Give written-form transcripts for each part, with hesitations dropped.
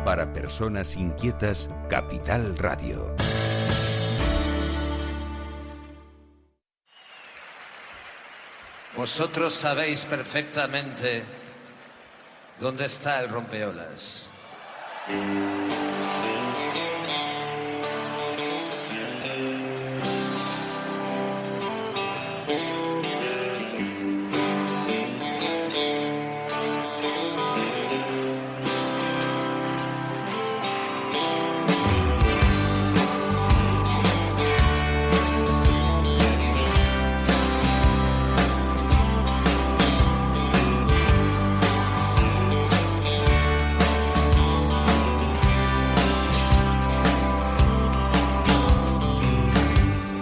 Para personas inquietas, Capital Radio. Vosotros sabéis perfectamente dónde está el rompeolas.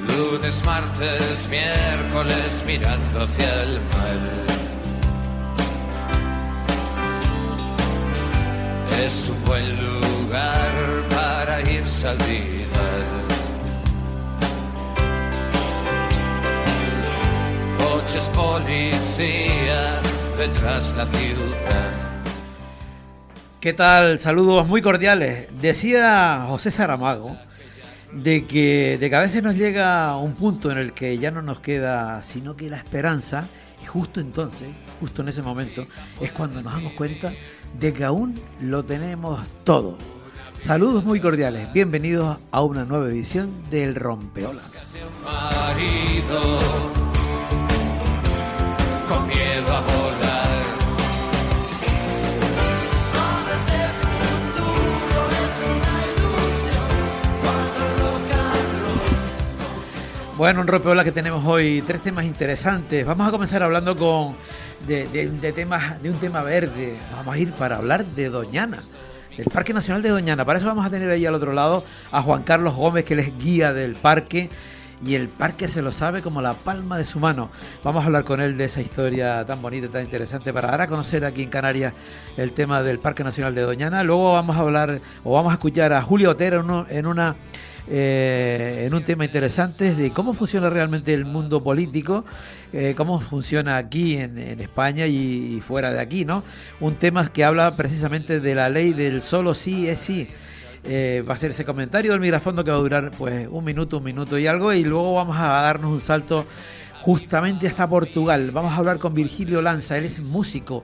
Lunes, martes, miércoles, mirando hacia el mar. Es un buen lugar para irse a olvidar. Coches, policía, detrás la ciudad. ¿Qué tal? Saludos muy cordiales. Decía José Saramago de que a veces nos llega un punto en el que ya no nos queda sino que la esperanza, y justo entonces, justo en ese momento, es cuando nos damos cuenta de que aún lo tenemos todo. Saludos muy cordiales, bienvenidos a una nueva edición del Rompeolas. Con miedo a volar. Bueno, un rompeolas que tenemos hoy, 3 temas interesantes. Vamos a comenzar hablando de un tema verde. Vamos a ir para hablar de Doñana, del Parque Nacional de Doñana. Para eso vamos a tener ahí al otro lado a Juan Carlos Gómez, que él es guía del parque, y el parque se lo sabe como la palma de su mano. Vamos a hablar con él de esa historia tan bonita, tan interesante, para dar a conocer aquí en Canarias el tema del Parque Nacional de Doñana. Luego vamos a escuchar a Julio Otero en un tema interesante de cómo funciona realmente el mundo político, cómo funciona aquí en España y fuera de aquí, ¿no? Un tema que habla precisamente de la ley del solo sí es sí. Va a ser ese comentario del Mirafondo que va a durar pues un minuto y algo, y luego vamos a darnos un salto justamente hasta Portugal. Vamos a hablar con Virgilio Lanza, él es músico,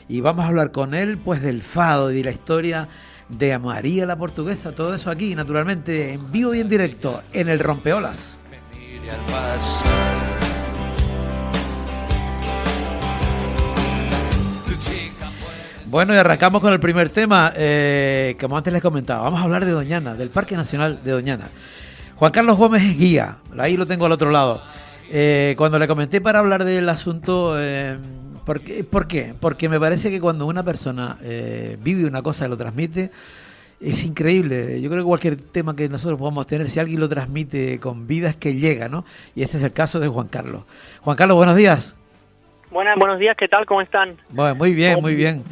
y vamos a hablar con él pues del fado y de la historia de María la Portuguesa. Todo eso aquí, naturalmente, en vivo y en directo, en el Rompeolas. Bueno, y arrancamos con el primer tema, como antes les comentaba. Vamos a hablar de Doñana, del Parque Nacional de Doñana. Juan Carlos Gómez es guía, ahí lo tengo al otro lado. Cuando le comenté para hablar del asunto, ¿por qué? Porque me parece que cuando una persona vive una cosa y lo transmite, es increíble. Yo creo que cualquier tema que nosotros podamos tener, si alguien lo transmite con vida, es que llega, ¿no? Y este es el caso de Juan Carlos. Juan Carlos, buenos días. Buenos días, ¿qué tal? ¿Cómo están? Bueno, muy bien, muy bien.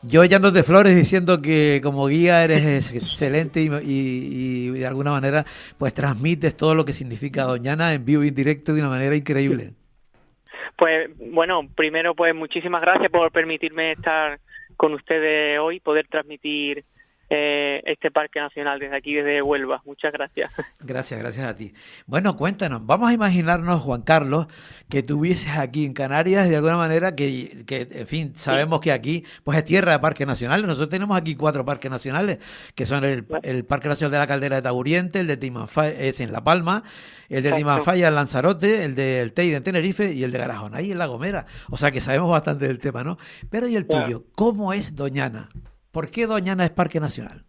Yo echándote flores diciendo que como guía eres excelente y de alguna manera pues transmites todo lo que significa Doñana en vivo y en directo de una manera increíble. Pues bueno, primero pues muchísimas gracias por permitirme estar con ustedes hoy, poder transmitir este Parque Nacional desde aquí, desde Huelva. Muchas gracias. Gracias a ti. Bueno, cuéntanos, vamos a imaginarnos, Juan Carlos, que tuvieses aquí en Canarias de alguna manera que en fin, sabemos que aquí pues es tierra de parques nacionales. Nosotros tenemos aquí 4 parques nacionales, que son el Parque Nacional de la Caldera de Taburiente, el de Timanfaya, es en La Palma, el de Timanfaya en Lanzarote, el del Teide en Tenerife y el de Garajona, ahí en La Gomera. O sea que sabemos bastante del tema, ¿no? Pero ¿y el tuyo? ¿Cómo es Doñana? ¿Por qué Doñana es Parque Nacional?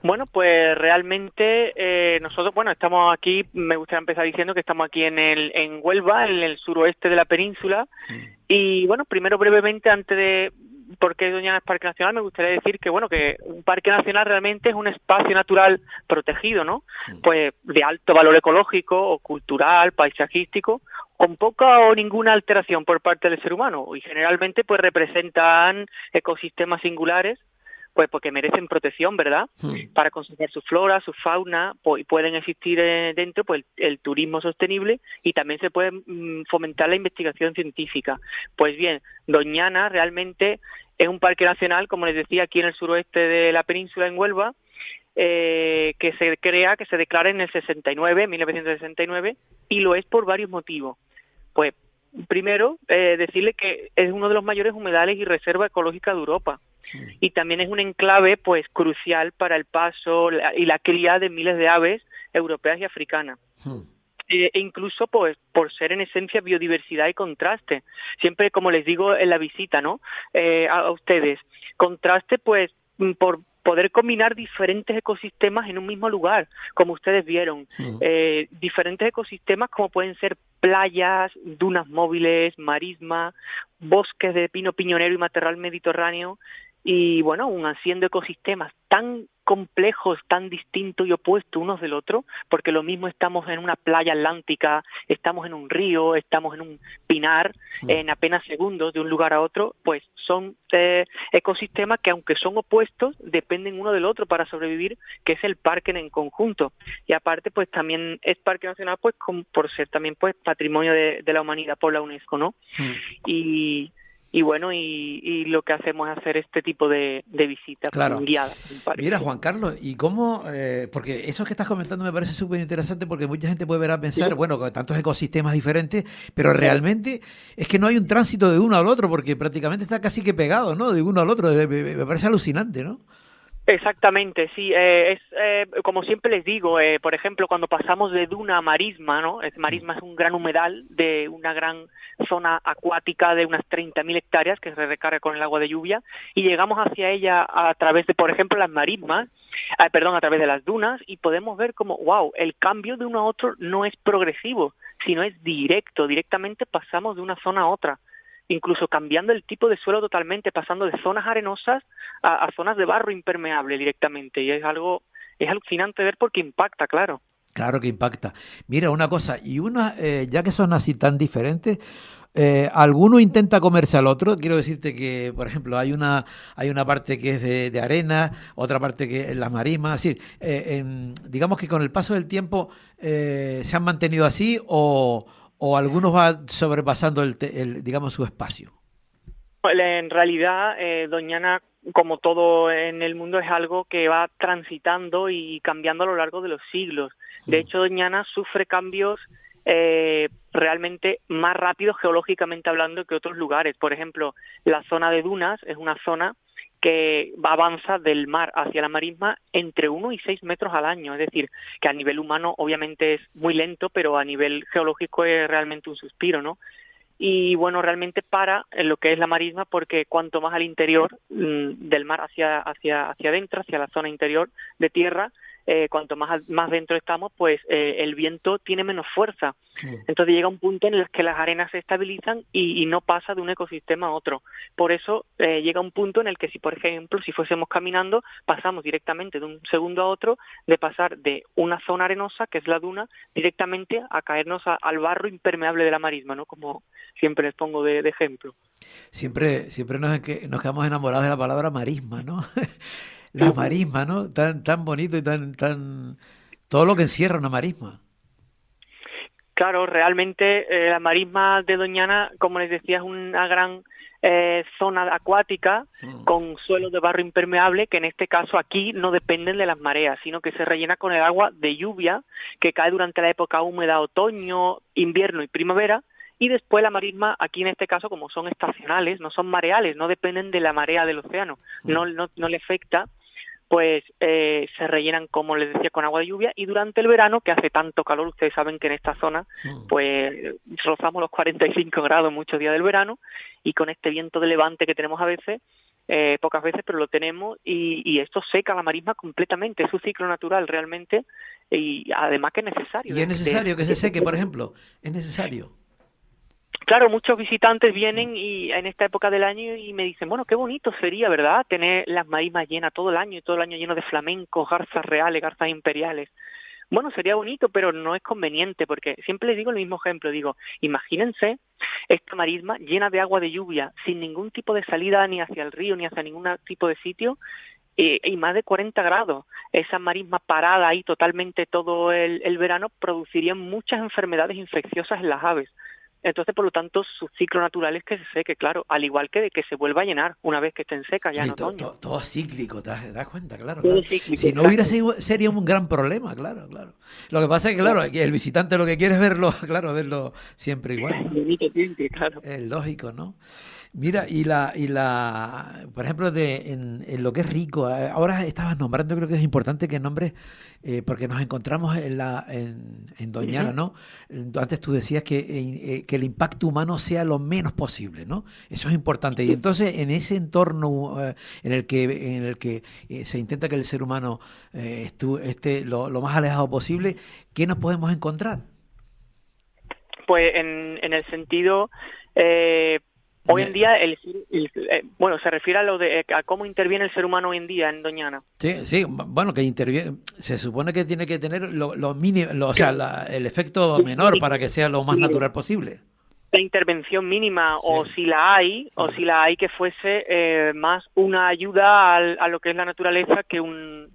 Bueno, pues realmente nosotros, estamos aquí, me gustaría empezar diciendo que estamos aquí en Huelva, en el suroeste de la península, y bueno, primero brevemente, antes de por qué Doñana es Parque Nacional, me gustaría decir que que un Parque Nacional realmente es un espacio natural protegido, ¿no? Pues de alto valor ecológico o cultural, paisajístico, con poca o ninguna alteración por parte del ser humano, y generalmente pues representan ecosistemas singulares, pues porque merecen protección, ¿verdad? Para conservar su flora, su fauna, y pueden existir dentro pues el turismo sostenible, y también se puede fomentar la investigación científica. Pues bien, Doñana realmente Es un parque nacional, como les decía, aquí en el suroeste de la península, en Huelva, que se declara en el 1969, y lo es por varios motivos. Pues, primero, decirle que es uno de los mayores humedales y reserva ecológica de Europa. Y también es un enclave, pues, crucial para el paso y la cría de miles de aves europeas y africanas. E incluso pues por ser en esencia biodiversidad y contraste. Siempre, como les digo en la visita, ¿no? A ustedes, contraste pues por poder combinar diferentes ecosistemas en un mismo lugar, como ustedes vieron. Diferentes ecosistemas como pueden ser playas, dunas móviles, marisma, bosques de pino piñonero y matorral mediterráneo, y bueno, un haciendo ecosistemas tan complejos, tan distintos y opuestos unos del otro, porque lo mismo estamos en una playa atlántica, estamos en un río, estamos en un pinar, en apenas segundos de un lugar a otro, pues son ecosistemas que, aunque son opuestos, dependen uno del otro para sobrevivir, que es el parque en conjunto. Y aparte, pues también es parque nacional, pues por ser también pues patrimonio de la humanidad por la UNESCO, ¿no? Y bueno, y lo que hacemos es hacer este tipo de visitas guiadas. Mira, Juan Carlos, ¿y cómo? Porque eso que estás comentando me parece súper interesante, porque mucha gente puede ver a pensar, bueno, con tantos ecosistemas diferentes, pero realmente es que no hay un tránsito de uno al otro, porque prácticamente está casi que pegado, ¿no? De uno al otro. Me parece alucinante, ¿no? Exactamente, sí. Como siempre les digo, por ejemplo, cuando pasamos de duna a marisma, ¿no? Marisma es un gran humedal de una gran zona acuática de unas 30.000 hectáreas que se recarga con el agua de lluvia, y llegamos hacia ella a través de, por ejemplo, las marismas, a través de las dunas, y podemos ver como, wow, el cambio de uno a otro no es progresivo, sino es directamente pasamos de una zona a otra, incluso cambiando el tipo de suelo totalmente, pasando de zonas arenosas a zonas de barro impermeable directamente, y es alucinante ver porque impacta, claro. Claro que impacta. Mira, una cosa, ya que son así tan diferentes, alguno intenta comerse al otro. Quiero decirte que, por ejemplo, hay una parte que es de arena, otra parte que es la marisma. Es decir, digamos que con el paso del tiempo se han mantenido así, o algunos va sobrepasando digamos, su espacio. En realidad, Doñana, como todo en el mundo, es algo que va transitando y cambiando a lo largo de los siglos. De hecho, Doñana sufre cambios realmente más rápidos geológicamente hablando que otros lugares. Por ejemplo, la zona de dunas es una zona que avanza del mar hacia la marisma entre 1 y 6 metros al año. Es decir, que a nivel humano obviamente es muy lento, pero a nivel geológico es realmente un suspiro, ¿no? Y bueno, realmente para en lo que es la marisma, porque cuanto más al interior del mar hacia adentro, hacia la zona interior de tierra, cuanto más dentro estamos, pues el viento tiene menos fuerza. Entonces llega un punto en el que las arenas se estabilizan y no pasa de un ecosistema a otro. Por eso llega un punto en el que, si por ejemplo, si fuésemos caminando, pasamos directamente de un segundo a otro, de pasar de una zona arenosa, que es la duna, directamente a caernos al barro impermeable de la marisma, ¿no? Como siempre les pongo de ejemplo. Siempre nos quedamos enamorados de la palabra marisma, ¿no? La marisma, ¿no? Tan bonito y tan todo lo que encierra una marisma. Claro, realmente la marisma de Doñana, como les decía, es una gran zona acuática con suelos de barro impermeable, que en este caso aquí no dependen de las mareas, sino que se rellena con el agua de lluvia que cae durante la época húmeda, otoño, invierno y primavera. Y después la marisma, aquí en este caso, como son estacionales, no son mareales, no dependen de la marea del océano, no le afecta, pues se rellenan, como les decía, con agua de lluvia, y durante el verano, que hace tanto calor, ustedes saben que en esta zona, pues rozamos los 45 grados muchos días del verano, y con este viento de levante que tenemos a veces, pocas veces, pero lo tenemos, y esto seca la marisma completamente, es su ciclo natural realmente, y además que es necesario. ¿Y es necesario que se seque, por ejemplo? ¿Es necesario? Claro, muchos visitantes vienen y en esta época del año y me dicen, bueno, qué bonito sería, ¿verdad?, tener las marismas llenas todo el año y todo el año lleno de flamencos, garzas reales, garzas imperiales. Bueno, sería bonito, pero no es conveniente, porque siempre les digo el mismo ejemplo, digo, imagínense esta marisma llena de agua de lluvia, sin ningún tipo de salida ni hacia el río ni hacia ningún tipo de sitio, y más de 40 grados. Esa marisma parada ahí totalmente todo el verano produciría muchas enfermedades infecciosas en las aves. Entonces, por lo tanto, su ciclo natural es que se seque, claro, al igual que de que se vuelva a llenar una vez que estén secas ya en otoño. Todo cíclico, ¿te das cuenta? Claro, Todo claro. cíclico, Si no hubiera exacto. sido, sería un gran problema, claro, claro. Lo que pasa es que, claro, Claro, que el visitante lo que quiere es verlo, claro, verlo siempre igual, ¿no? bonito siempre, claro. Es lógico, ¿no? Mira, por ejemplo, en lo que es rico, ahora estabas nombrando, creo que es importante que nombres, porque nos encontramos en Doñana, Ujú. ¿no? Antes tú decías que el impacto humano sea lo menos posible, ¿no? Eso es importante. Y entonces, en ese entorno en el que se intenta que el ser humano esté lo más alejado posible, ¿qué nos podemos encontrar? Pues en el sentido, eh, hoy en día, bueno, se refiere a lo de a cómo interviene el ser humano hoy en día en Doñana. Sí, sí, bueno, que interviene, se supone que tiene que tener lo mínimo, o sea, Claro, el efecto lo menor para mínimo. que sea lo más natural posible. La intervención mínima, o Sí, si la hay, que fuese más una ayuda a lo que es la naturaleza que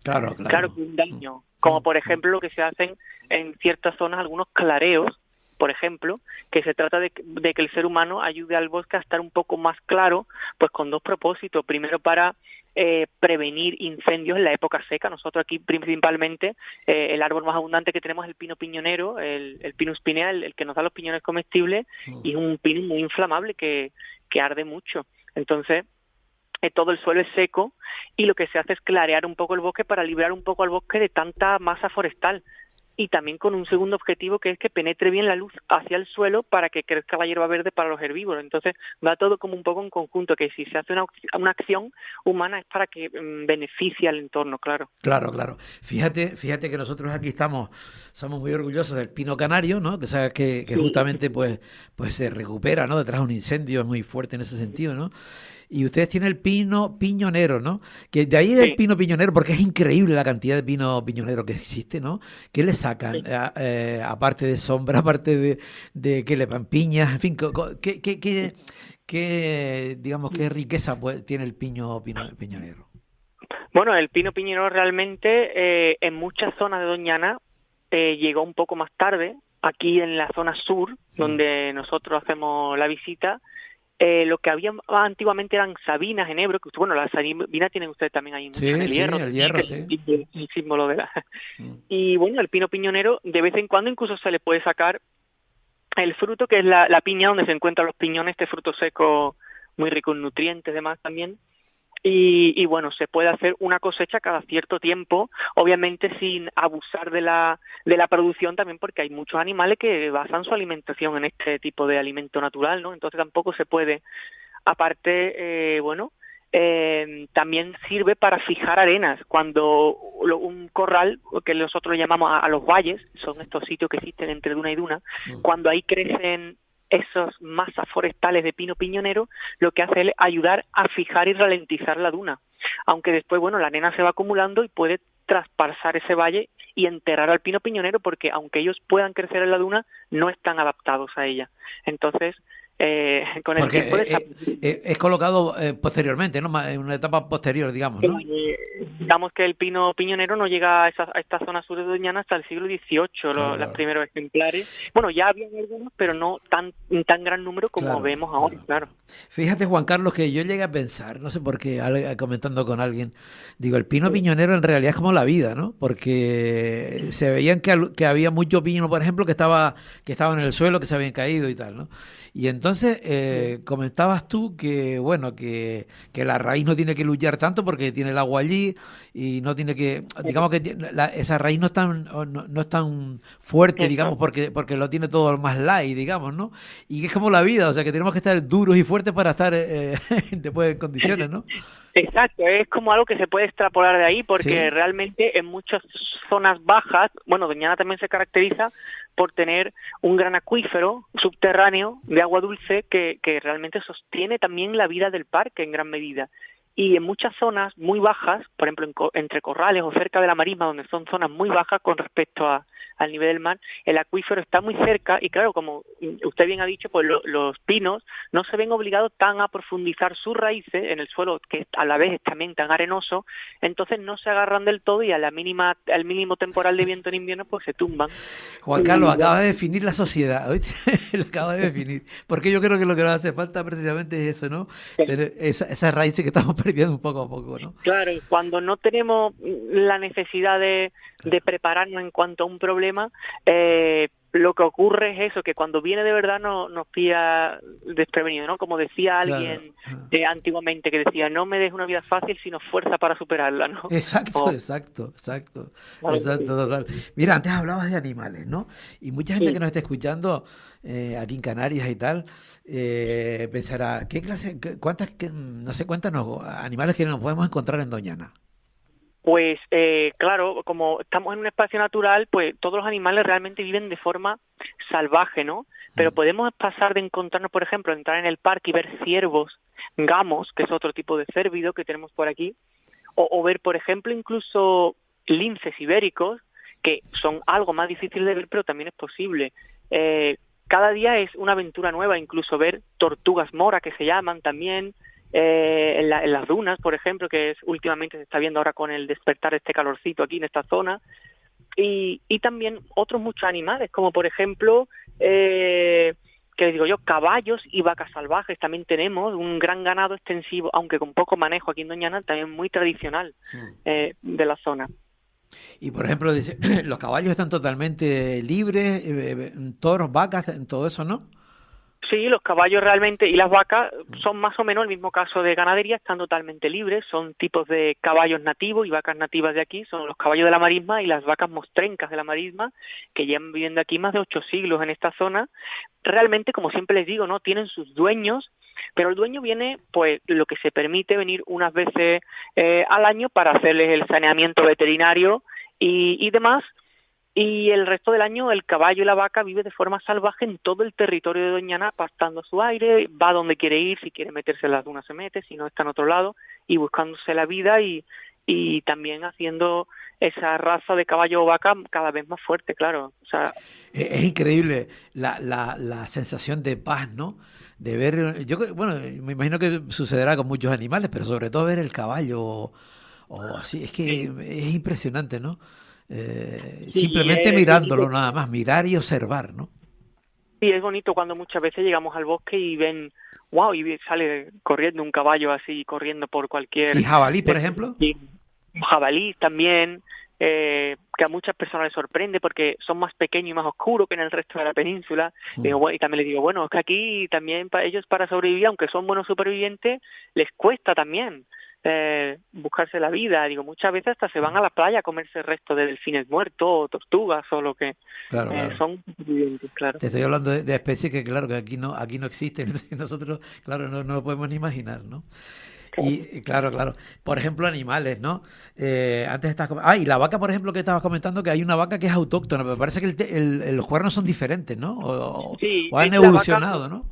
claro, claro, claro. que un daño. Como por ejemplo lo que se hacen en ciertas zonas, algunos clareos, por ejemplo, que se trata de que el ser humano ayude al bosque a estar un poco más claro, pues con dos propósitos. Primero, para prevenir incendios en la época seca. Nosotros aquí principalmente el árbol más abundante que tenemos es el pino piñonero, el Pinus pinea, el que nos da los piñones comestibles, y es un pino muy inflamable que arde mucho. Entonces, todo el suelo es seco y lo que se hace es clarear un poco el bosque para liberar un poco al bosque de tanta masa forestal. Y también con un segundo objetivo, que es que penetre bien la luz hacia el suelo para que crezca la hierba verde para los herbívoros. Entonces va todo como un poco en conjunto, que si se hace una acción humana es para que beneficie al entorno, claro. Claro, claro. Fíjate que nosotros aquí somos muy orgullosos del pino canario, ¿no? Que sabes que Sí, justamente pues se recupera, ¿no? Detrás de un incendio, es muy fuerte en ese sentido, ¿no? Y ustedes tienen el pino piñonero, ¿no? Que de ahí del sí, pino piñonero, porque es increíble la cantidad de pino piñonero que existe, ¿no? ¿Qué le sacan? sí. Aparte de sombra, aparte de que le van piñas, en fin, digamos, qué riqueza tiene el piñonero. Bueno, el pino piñero realmente en muchas zonas de Doñana llegó un poco más tarde. Aquí en la zona sur, Mm. donde nosotros hacemos la visita, lo que había antiguamente eran sabinas en Ebro, que bueno, las sabinas tienen ustedes también ahí mucho en Sí, el sí, Hierro, el también, que hierro, es sí. un símbolo de la... Mm. Y bueno, el pino piñonero de vez en cuando incluso se le puede sacar el fruto, que es la piña donde se encuentran los piñones, este fruto seco muy rico en nutrientes, demás también. Y bueno, se puede hacer una cosecha cada cierto tiempo, obviamente sin abusar de la producción también, porque hay muchos animales que basan su alimentación en este tipo de alimento natural, ¿no? Entonces tampoco se puede. Aparte, bueno, también sirve para fijar arenas. Cuando un corral, que nosotros llamamos a los valles, son estos sitios que existen entre duna y duna, Mm. cuando ahí crecen esas masas forestales de pino piñonero, lo que hace es ayudar a fijar y ralentizar la duna. Aunque después, bueno, la arena se va acumulando y puede traspasar ese valle y enterrar al pino piñonero, porque aunque ellos puedan crecer en la duna, no están adaptados a ella. Entonces, con el Porque tiempo desaparecen. es colocado posteriormente, ¿no? En una etapa posterior, digamos, ¿no? Digamos que el pino piñonero no llega a esta zona sur de Doñana hasta el siglo XVIII, Claro, los claro. primeros ejemplares. Bueno, ya habían algunos, pero no tan gran número como Claro, vemos ahora, claro, claro. claro. Fíjate, Juan Carlos, que yo llegué a pensar, no sé por qué, comentando con alguien, digo, el pino Sí, piñonero en realidad es como la vida, ¿no? Porque se veían que había mucho pino, por ejemplo, que estaba en el suelo, que se habían caído y tal, ¿no? Y entonces sí. comentabas tú que, bueno, que la raíz no tiene que luchar tanto porque tiene el agua allí y no tiene que, digamos que esa raíz no es tan fuerte, digamos, Exacto. porque lo tiene todo más light, digamos, ¿no? Y que es como la vida, o sea, que tenemos que estar duros y fuertes para estar después en condiciones, ¿no? Exacto, es como algo que se puede extrapolar de ahí, porque Sí, realmente en muchas zonas bajas, bueno, Doñana también se caracteriza por tener un gran acuífero subterráneo de agua dulce que realmente sostiene también la vida del parque en gran medida. y en muchas zonas muy bajas, por ejemplo entre corrales o cerca de la marisma, donde son zonas muy bajas con respecto al nivel del mar, el acuífero está muy cerca y claro, como usted bien ha dicho, pues los pinos no se ven obligados tan a profundizar sus raíces en el suelo, que a la vez es también tan arenoso, entonces no se agarran del todo y al mínimo temporal de viento en invierno pues se tumban. Juan Carlos, acaba de definir la sociedad, ¿oíste? Lo acaba de definir. Porque yo creo que lo que nos hace falta precisamente es eso, ¿no? Tener esas raíces que estamos perdiendo un poco a poco, ¿no? Claro, cuando no tenemos la necesidad de prepararnos en cuanto a un problema, lo que ocurre es eso, que cuando viene de verdad nos pilla desprevenido, ¿no? Como decía alguien antiguamente, que decía, no me des una vida fácil, sino fuerza para superarla, ¿no? Exacto. Total. Mira, antes hablabas de animales, ¿no? Y mucha gente que nos está escuchando aquí en Canarias y tal, pensará, ¿qué clase, no sé, cuéntanos, animales que nos podemos encontrar en Doñana? Pues claro, como estamos en un espacio natural, pues todos los animales realmente viven de forma salvaje, ¿no? Pero podemos pasar de encontrarnos, por ejemplo, entrar en el parque y ver ciervos, gamos, que es otro tipo de cérvido que tenemos por aquí, o ver, por ejemplo, incluso linces ibéricos, que son algo más difícil de ver, pero también es posible. Cada día es una aventura nueva, incluso ver tortugas mora, que se llaman también, en las dunas, por ejemplo, que últimamente se está viendo ahora con el despertar de este calorcito aquí en esta zona, y también otros muchos animales, como por ejemplo, que les digo yo, caballos y vacas salvajes. También tenemos un gran ganado extensivo, aunque con poco manejo aquí en Doñana, también muy tradicional de la zona. Y por ejemplo, los caballos están totalmente libres, toros, vacas, todo eso, ¿no? Sí, los caballos realmente y las vacas son más o menos el mismo caso de ganadería, están totalmente libres, son tipos de caballos nativos y vacas nativas de aquí, son los caballos de la marisma y las vacas mostrencas de la marisma, que llevan viviendo aquí más de 8 siglos en esta zona. Realmente, como siempre les digo, no tienen sus dueños, pero el dueño viene, pues, lo que se permite venir unas veces al año para hacerles el saneamiento veterinario y demás. Y el resto del año el caballo y la vaca vive de forma salvaje en todo el territorio de Doñana, pastando a su aire, va donde quiere ir, si quiere meterse en las dunas se mete, si no está en otro lado, y buscándose la vida y también haciendo esa raza de caballo o vaca cada vez más fuerte, claro. O sea, es increíble la sensación de paz, ¿no? De ver, bueno, me imagino que sucederá con muchos animales, pero sobre todo ver el caballo o así, es que es impresionante, ¿no? Simplemente mirándolo nada más, mirar y observar, ¿no? Sí, es bonito cuando muchas veces llegamos al bosque y ven, wow, y sale corriendo un caballo así, corriendo por cualquier... ¿Y jabalí, por ejemplo? Y jabalí también, que a muchas personas les sorprende porque son más pequeños y más oscuros que en el resto de la península. Y también les digo, bueno, es que aquí también para ellos para sobrevivir, aunque son buenos supervivientes, les cuesta también buscarse la vida. Digo, muchas veces hasta se van a la playa a comerse el resto de delfines muertos o tortugas o lo que claro. son vivientes, claro. Te estoy hablando de especies que claro que aquí no existen, nosotros claro no lo podemos ni imaginar, ¿no? Y claro, por ejemplo animales, ¿no? Antes estabas y la vaca, por ejemplo, que estabas comentando, que hay una vaca que es autóctona, pero parece que los cuernos son diferentes, ¿no? O han evolucionado, ¿no?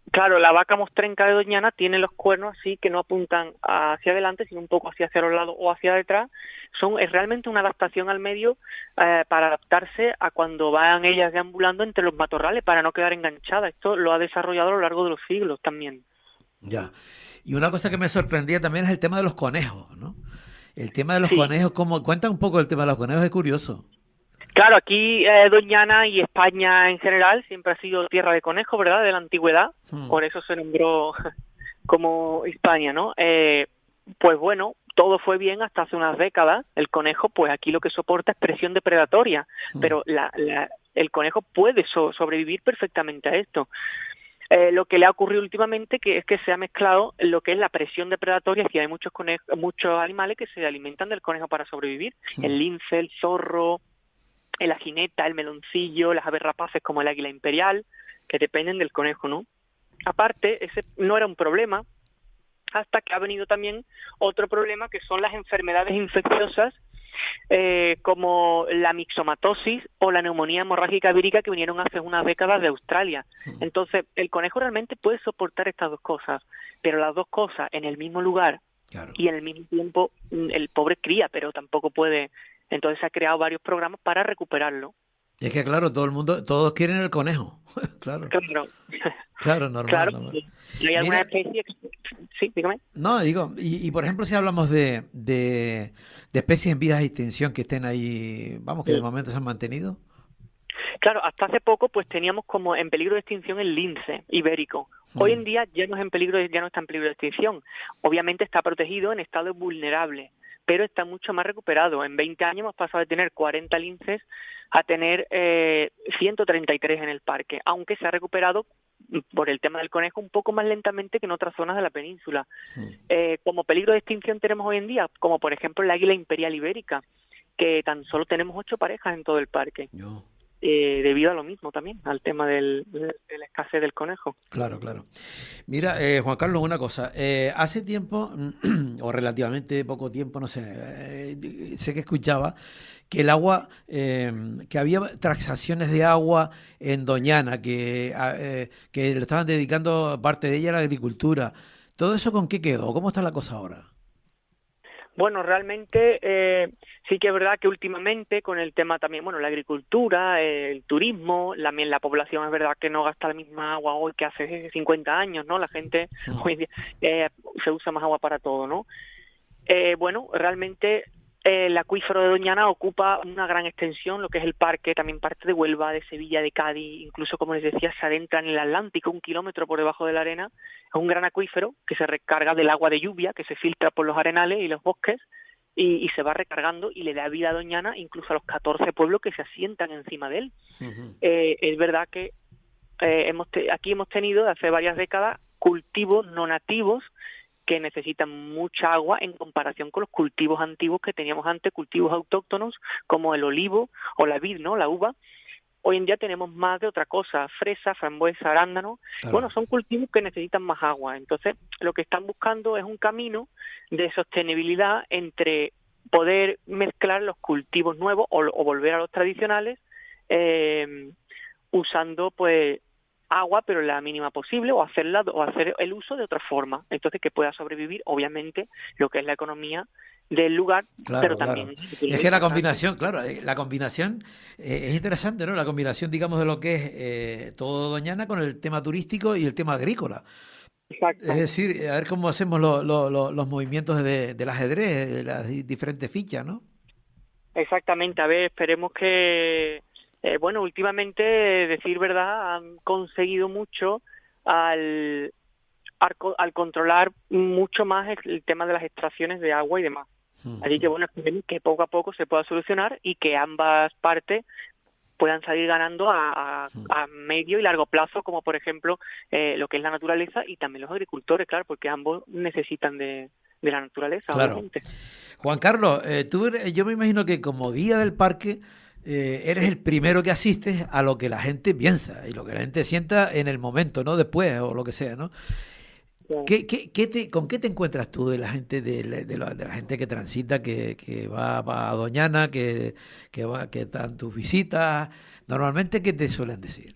Claro, la vaca mostrenca de Doñana tiene los cuernos así que no apuntan hacia adelante, sino un poco hacia los lados o hacia detrás. Es realmente una adaptación al medio para adaptarse a cuando van ellas deambulando entre los matorrales para no quedar enganchadas. Esto lo ha desarrollado a lo largo de los siglos también. Ya. Y una cosa que me sorprendía también es el tema de los conejos, ¿no? El tema de los conejos, cuenta un poco el tema de los conejos, es curioso. Claro, aquí Doñana y España en general siempre ha sido tierra de conejos, ¿verdad? De la antigüedad, por eso se nombró como Hispania, ¿no? Pues bueno, todo fue bien hasta hace unas décadas. El conejo, pues aquí lo que soporta es presión depredatoria, pero el conejo puede sobrevivir perfectamente a esto. Lo que le ha ocurrido últimamente es que se ha mezclado lo que es la presión depredatoria, es decir, hay muchos animales que se alimentan del conejo para sobrevivir. El lince, el zorro, la jineta, el meloncillo, las aves rapaces como el águila imperial, que dependen del conejo, ¿no? Aparte, ese no era un problema, hasta que ha venido también otro problema, que son las enfermedades infecciosas, como la mixomatosis o la neumonía hemorrágica vírica, que vinieron hace unas décadas de Australia. Entonces, el conejo realmente puede soportar estas dos cosas, pero las dos cosas en el mismo lugar Claro. y en el mismo tiempo el pobre cría, pero tampoco puede. Entonces se ha creado varios programas para recuperarlo. Es que claro, todo el mundo, todos quieren el conejo. Claro, Claro, claro, normal, claro. normal. Hay alguna Mira, especie sí, dígame. no, digo, y por ejemplo, si hablamos de especies en vías de extinción que estén ahí, vamos, que de Sí. momento se han mantenido. Claro, hasta hace poco pues teníamos como en peligro de extinción el lince ibérico. Hoy en Mm, día ya no es en peligro, ya no está en peligro de extinción. Obviamente está protegido en estado vulnerable, pero está mucho más recuperado. En 20 años hemos pasado de tener 40 linces a tener 133 en el parque, aunque se ha recuperado por el tema del conejo un poco más lentamente que en otras zonas de la península. mm. Como peligro de extinción tenemos hoy en día, como por ejemplo el águila imperial ibérica, que tan solo tenemos 8 parejas en todo el parque. Yo, Debido a lo mismo también, al tema de la escasez del conejo. claro, claro. Mira, Juan Carlos, una cosa. Hace tiempo, o relativamente poco tiempo, no sé, sé que escuchaba que el agua, que había transacciones de agua en Doñana, que le estaban dedicando parte de ella a la agricultura. ¿Todo eso con qué quedó? ¿Cómo está la cosa ahora? Bueno, realmente sí que es verdad que últimamente con el tema también, bueno, la agricultura, el turismo, también la población es verdad que no gasta la misma agua hoy que hace 50 años, ¿no? La gente Mm, hoy en día se usa más agua para todo, ¿no? Bueno, realmente el acuífero de Doñana ocupa una gran extensión, lo que es el parque, también parte de Huelva, de Sevilla, de Cádiz, incluso como les decía, se adentra en el Atlántico, 1 kilómetro por debajo de la arena. Es un gran acuífero que se recarga del agua de lluvia, que se filtra por los arenales y los bosques, y se va recargando y le da vida a Doñana, incluso a los 14 pueblos que se asientan encima de él. ujú. Es verdad que aquí hemos tenido, hace varias décadas, cultivos no nativos que necesitan mucha agua en comparación con los cultivos antiguos que teníamos antes, cultivos autóctonos como el olivo o la vid, ¿no? La uva. Hoy en día tenemos más de otra cosa, fresa, frambuesa, arándano. Bueno, Claro. son cultivos que necesitan más agua. Entonces, lo que están buscando es un camino de sostenibilidad entre poder mezclar los cultivos nuevos o volver a los tradicionales, eh, usando pues agua pero la mínima posible o hacer el uso de otra forma, entonces que pueda sobrevivir obviamente lo que es la economía del lugar, pero Claro, también claro. desde el punto Es de que la vista, claro. combinación, claro, la combinación es interesante, ¿no? La combinación, digamos, de lo que es todo Doñana con el tema turístico y el tema agrícola. Es Exacto, decir, a ver cómo hacemos los movimientos del ajedrez, de las diferentes fichas, ¿no? exactamente. A ver, esperemos que bueno, últimamente decir verdad han conseguido mucho al al controlar mucho más el tema de las extracciones de agua y demás. Así que Ujú. bueno, esperemos que poco a poco se pueda solucionar y que ambas partes puedan salir ganando a medio y largo plazo, como por ejemplo lo que es la naturaleza y también los agricultores, claro, porque ambos necesitan de la naturaleza, Claro. obviamente. Juan Carlos, yo me imagino que como guía del parque eres el primero que asistes a lo que la gente piensa y lo que la gente sienta en el momento, no después o lo que sea, ¿no? ¿Con qué te encuentras tú de la gente de la gente que transita, que va a Doñana, que dan tus visitas? Normalmente, ¿qué te suelen decir?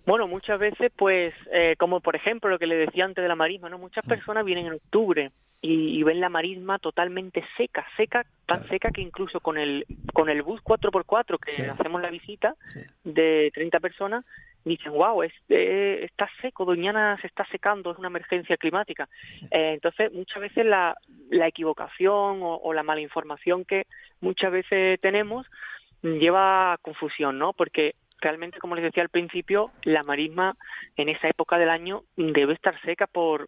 Bueno, muchas veces, pues, como por ejemplo lo que le decía antes de la marisma, ¿no? Muchas Mm, personas vienen en octubre y ven la marisma totalmente seca, tan claro, seca que incluso con el bus 4x4 sí, que hacemos la visita sí, de 30 personas, dicen, wow, está seco, Doñana se está secando, es una emergencia climática. Entonces, muchas veces la equivocación o la mala información que muchas veces tenemos lleva a confusión, ¿no? Porque realmente, como les decía al principio, la marisma en esa época del año debe estar seca por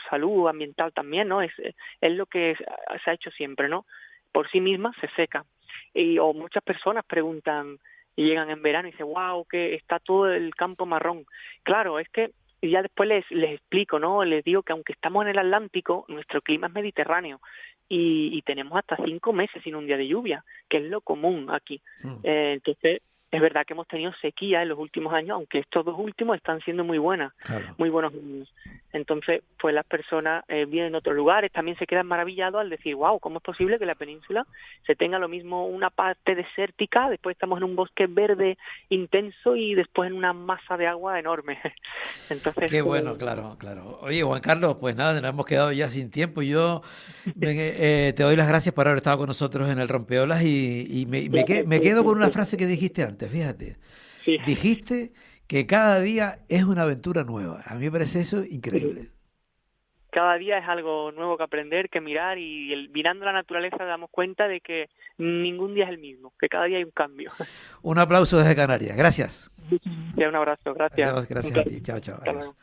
salud ambiental también, ¿no? Es lo que se ha hecho siempre, ¿no? Por sí misma se seca. O muchas personas preguntan y llegan en verano y dicen, wow, que está todo el campo marrón. Claro, es que y ya después les explico, ¿no? Les digo que aunque estamos en el Atlántico, nuestro clima es mediterráneo y tenemos hasta 5 meses sin un día de lluvia, que es lo común aquí. mm, Entonces, Es verdad que hemos tenido sequía en los últimos años, aunque estos 2 últimos están siendo muy buenas, Claro. muy buenos años. Entonces, pues las personas vienen de otros lugares, también se quedan maravillados al decir, wow, ¿cómo es posible que la península se tenga lo mismo una parte desértica, después estamos en un bosque verde intenso y después en una masa de agua enorme? Entonces, Qué bueno, claro, claro. Oye, Juan Carlos, pues nada, nos hemos quedado ya sin tiempo. Yo te doy las gracias por haber estado con nosotros en el Rompeolas y me quedo con una frase que dijiste antes, fíjate. sí. Dijiste que cada día es una aventura nueva. A mí me parece eso increíble. Cada día es algo nuevo que aprender, que mirar y mirando la naturaleza damos cuenta de que ningún día es el mismo, que cada día hay un cambio. Un aplauso desde Canarias. Gracias. Ya, un abrazo, gracias. Adiós, gracias a ti. Chao, chao. Hasta Adiós. luego.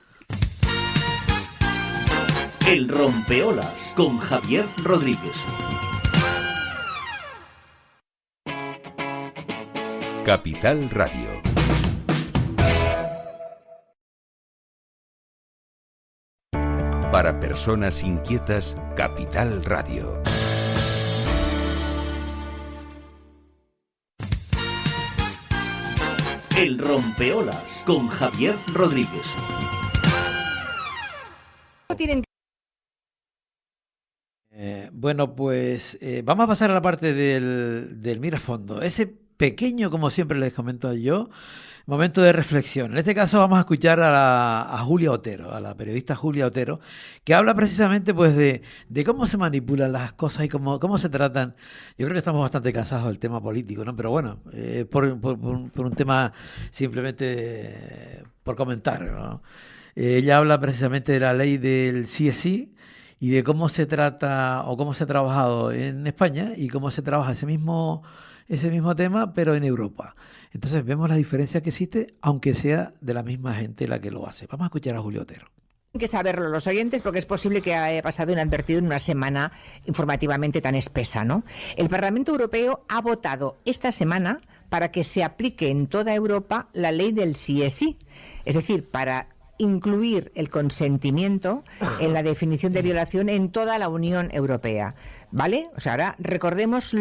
El Rompeolas con Javier Rodríguez. Capital Radio. Para personas inquietas, Capital Radio. El Rompeolas con Javier Rodríguez. Bueno, pues vamos a pasar a la parte del mirafondo. Ese pequeño, como siempre les comento yo, momento de reflexión. En este caso vamos a escuchar a Julia Otero, a la periodista Julia Otero, que habla precisamente pues de cómo se manipulan las cosas y cómo se tratan. Yo creo que estamos bastante cansados del tema político, ¿no? Pero bueno, por un tema simplemente por comentar, ¿no? Ella habla precisamente de la ley del sí es sí y de cómo se trata o cómo se ha trabajado en España y cómo se trabaja ese mismo tema, pero en Europa. Entonces vemos la diferencia que existe, aunque sea de la misma gente la que lo hace. Vamos a escuchar a Julio Otero. Tienen que saberlo los oyentes porque es posible que haya pasado inadvertido en una semana informativamente tan espesa, ¿no? El Parlamento Europeo ha votado esta semana para que se aplique en toda Europa la ley del sí es sí, es decir, para incluir el consentimiento en la definición de violación en toda la Unión Europea, ¿vale? O sea, ahora recordemos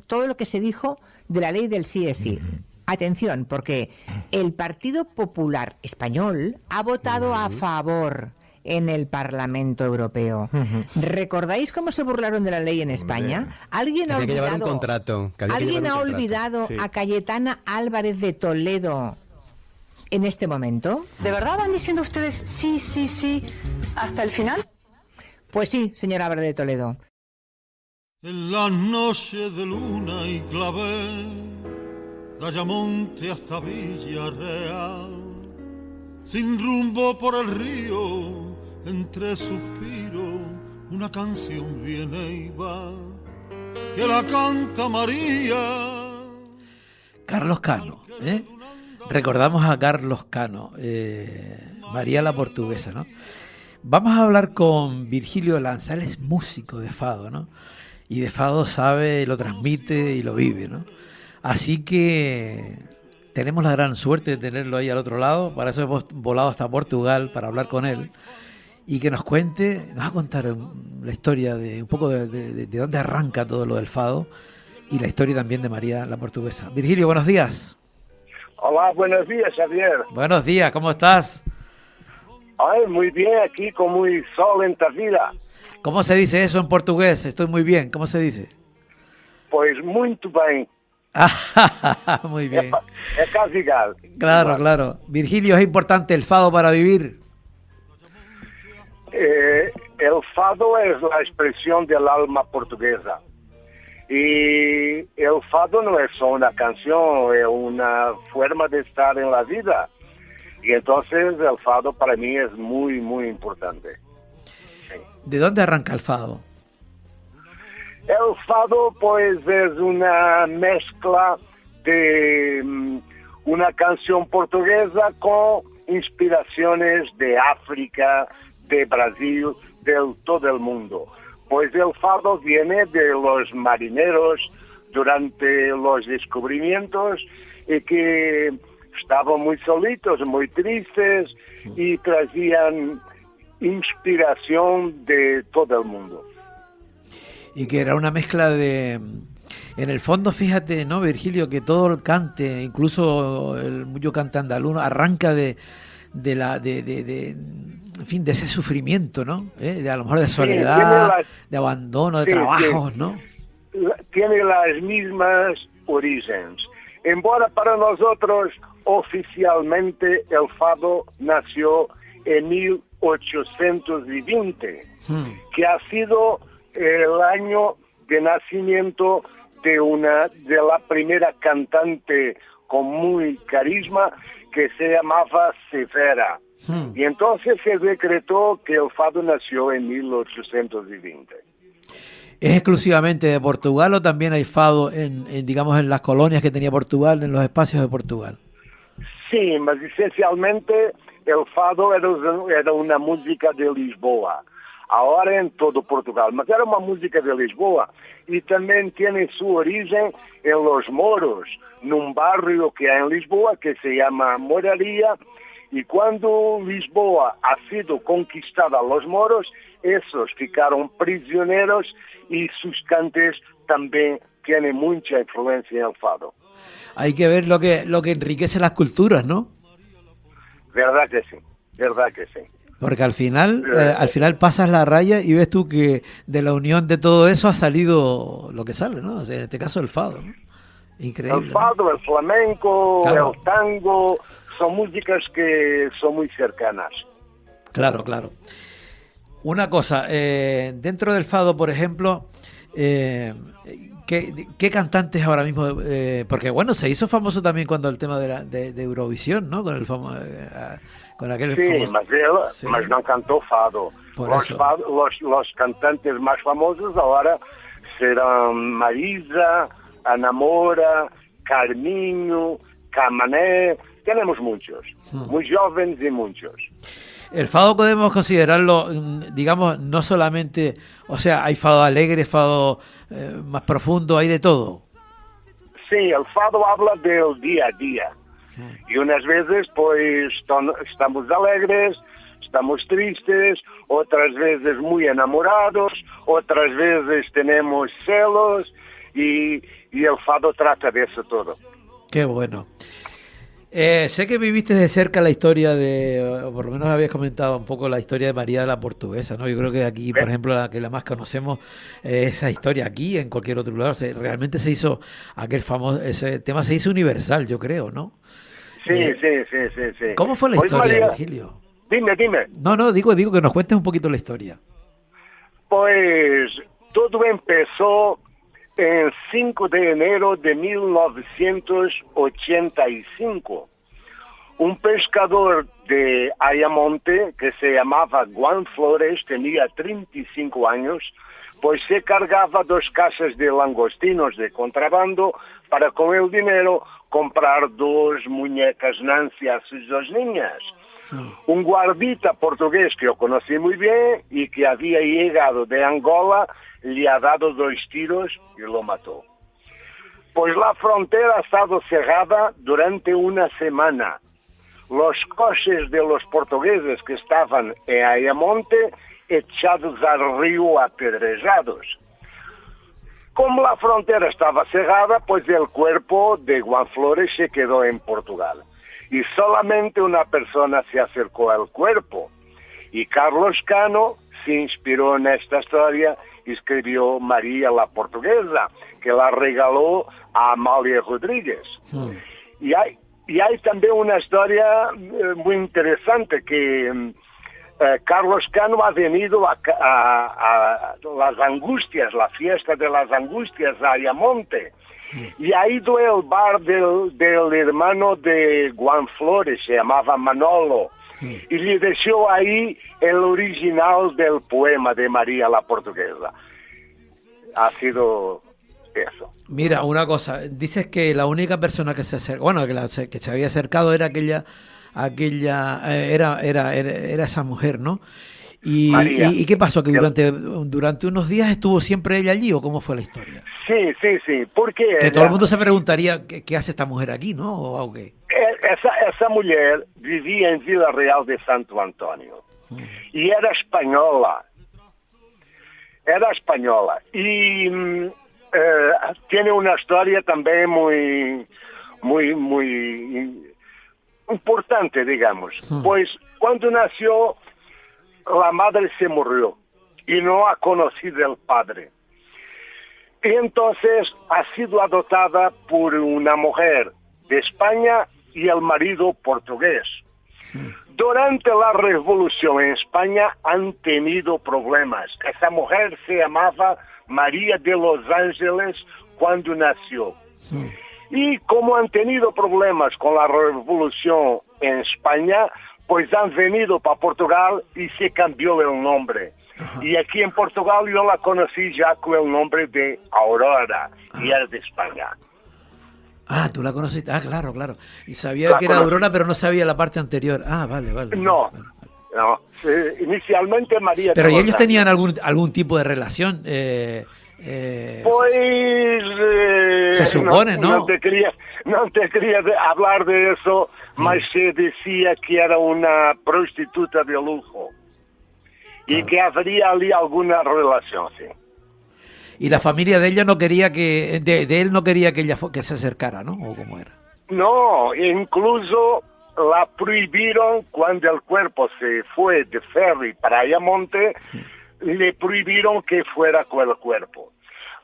todo lo que se dijo de la ley del sí es sí. Atención, porque el Partido Popular Español ha votado a favor en el Parlamento Europeo. ¿Recordáis cómo se burlaron de la ley en España? ¿Alguien ha olvidado Sí. a Cayetana Álvarez de Toledo en este momento? ¿De verdad van diciendo ustedes sí, sí, sí hasta el final? Pues sí, señora Álvarez de Toledo. En las noches de luna y clavel, de Ayamonte hasta Villarreal, sin rumbo por el río, entre suspiros, una canción viene y va, que la canta María. Carlos Cano, ¿eh? Recordamos a Carlos Cano, María la Portuguesa, ¿no? Vamos a hablar con Virgilio Lanza, él es músico de fado, ¿no? Y de fado sabe, lo transmite y lo vive, ¿no? Así que tenemos la gran suerte de tenerlo ahí al otro lado, para eso hemos volado hasta Portugal para hablar con él y que nos cuente, nos va a contar la historia de un poco de dónde arranca todo lo del fado y la historia también de María la Portuguesa. Virgilio, buenos días. Hola, buenos días, Javier. Buenos días, ¿cómo estás? Ay, muy bien, aquí con muy sol en Tavira. ¿Cómo se dice eso en portugués? Estoy muy bien, ¿cómo se dice? Pues muito bem. Muy bien. Es casi igual. Claro, claro. Virgilio, ¿es importante el fado para vivir? El fado es la expresión del alma portuguesa. Y el fado no es solo una canción, es una forma de estar en la vida. Y entonces el fado para mí es muy, muy importante. ¿De dónde arranca el fado? El fado pues es una mezcla de una canción portuguesa con inspiraciones de África, de Brasil, de todo el mundo. Pues el fado viene de los marineros durante los descubrimientos y que estaban muy solitos, muy tristes y traían inspiración de todo el mundo. Y que era una mezcla en el fondo, fíjate, ¿no, Virgilio? Que todo el cante, incluso el mucho cante andaluz, arranca en fin, de ese sufrimiento, ¿no? De a lo mejor de soledad, de abandono, de trabajos, ¿no? Tiene las mismas orígenes. Embora para nosotros oficialmente el fado nació en 1820, que ha sido el año de nacimiento de la primera cantante con muy carisma que se llamaba Severa. Y entonces se decretó que el fado nació en 1820. ¿Es exclusivamente de Portugal o también hay fado digamos, en las colonias que tenía Portugal, en los espacios de Portugal? Sí, mas esencialmente el fado era una música de Lisboa. Ahora en todo Portugal, mas era una música de Lisboa y también tiene su origen en Los Moros, num barrio que hay en Lisboa que se llama Moraría, y cuando Lisboa ha sido conquistada a los moros, esos ficaron prisioneros y sus cantes también tienen mucha influencia en el fado. Hay que ver lo que enriquece las culturas, ¿no? Verdad que sí, verdad que sí. Porque al final pasas la raya y ves tú que de la unión de todo eso ha salido lo que sale, ¿no? O sea, en este caso el fado, ¿no? Increíble. El fado, ¿no? El flamenco, claro. El tango, son músicas que son muy cercanas. Claro, claro. Una cosa, dentro del fado, por ejemplo, ¿qué cantantes ahora mismo? Porque bueno, se hizo famoso también cuando el tema de Eurovisión, ¿no? Con el famoso... con aquel famoso... mas no cantó fado. Los cantantes más famosos ahora serán Marisa, Ana Moura, Carminho, Camané. Tenemos muchos, muy jóvenes y muchos. El fado podemos considerarlo, digamos, no solamente, o sea, hay fado alegre, fado más profundo, hay de todo. Sí, el fado habla del día a día. Y unas veces, pues, estamos alegres, estamos tristes, otras veces muy enamorados, otras veces tenemos celos, y el fado trata de eso todo. Qué bueno. Sé que viviste de cerca la historia o por lo menos habías comentado un poco la historia de María la Portuguesa, ¿no? Yo creo que aquí, por ejemplo, la más conocemos, esa historia aquí, en cualquier otro lugar, realmente se hizo ese tema se hizo universal, yo creo, ¿no? Sí. ¿Cómo fue la historia, Virgilio? Dime. No, digo que nos cuentes un poquito la historia. Pues todo empezó en 5 de enero de 1985. Un pescador de Ayamonte, que se llamaba Juan Flores, tenía 35 años, pues se cargaba 2 cajas de langostinos de contrabando para con el dinero comprar 2 muñecas Nancy a sus 2 niñas. Un guardita portugués que yo conocí muy bien y que había llegado de Angola le ha dado 2 tiros y lo mató. Pues la frontera ha estado cerrada durante una semana. Los coches de los portugueses que estaban en Ayamonte echados al río apedrejados. Como la frontera estaba cerrada, pues el cuerpo de Juan Flores se quedó en Portugal. Y solamente una persona se acercó al cuerpo. Y Carlos Cano se inspiró en esta historia y escribió María la Portuguesa, que la regaló a Amália Rodríguez. Y hay también una historia muy interesante que Carlos Cano ha venido a las Angustias, la fiesta de las Angustias a Ayamonte. Y ha ido al bar del hermano de Juan Flores, se llamaba Manolo, y le dejó ahí el original del poema de María la Portuguesa. Ha sido eso. Mira, una cosa, dices que la única persona que se acercó, bueno, que se había acercado era era esa mujer, ¿no? ¿Y qué pasó? ¿Que durante unos días estuvo siempre ella allí o cómo fue la historia? Sí, porque que todo el mundo se preguntaría ¿qué hace esta mujer aquí, no? ¿O qué? Esa mujer vivía en Vila Real de Santo Antonio y era española. Y tiene una historia también muy importante, digamos. Pues cuando nació, la madre se murió y no ha conocido al padre. Y entonces ha sido adoptada por una mujer de España y el marido portugués. Durante la revolución en España han tenido problemas. Esa mujer se llamaba María de los Ángeles cuando nació. Y como han tenido problemas con la revolución en España, pues han venido para Portugal y se cambió el nombre. Y aquí en Portugal yo la conocí ya con el nombre de Aurora, y es de España. Tú la conociste. Claro. Y sabía que era Aurora, pero no sabía la parte anterior. Vale. No. Inicialmente María. Pero ¿y ellos tenían algún tipo de relación? Se supone, ¿no? No te quería hablar de eso, mas se decía que era una prostituta de lujo. Y que habría ali alguna relación, sí. Y la familia de ella no quería de él no quería que ella que se acercara, ¿no? ¿O cómo era? No, incluso la prohibieron cuando el cuerpo se fue de ferry para Ayamonte, le prohibieron que fuera con el cuerpo.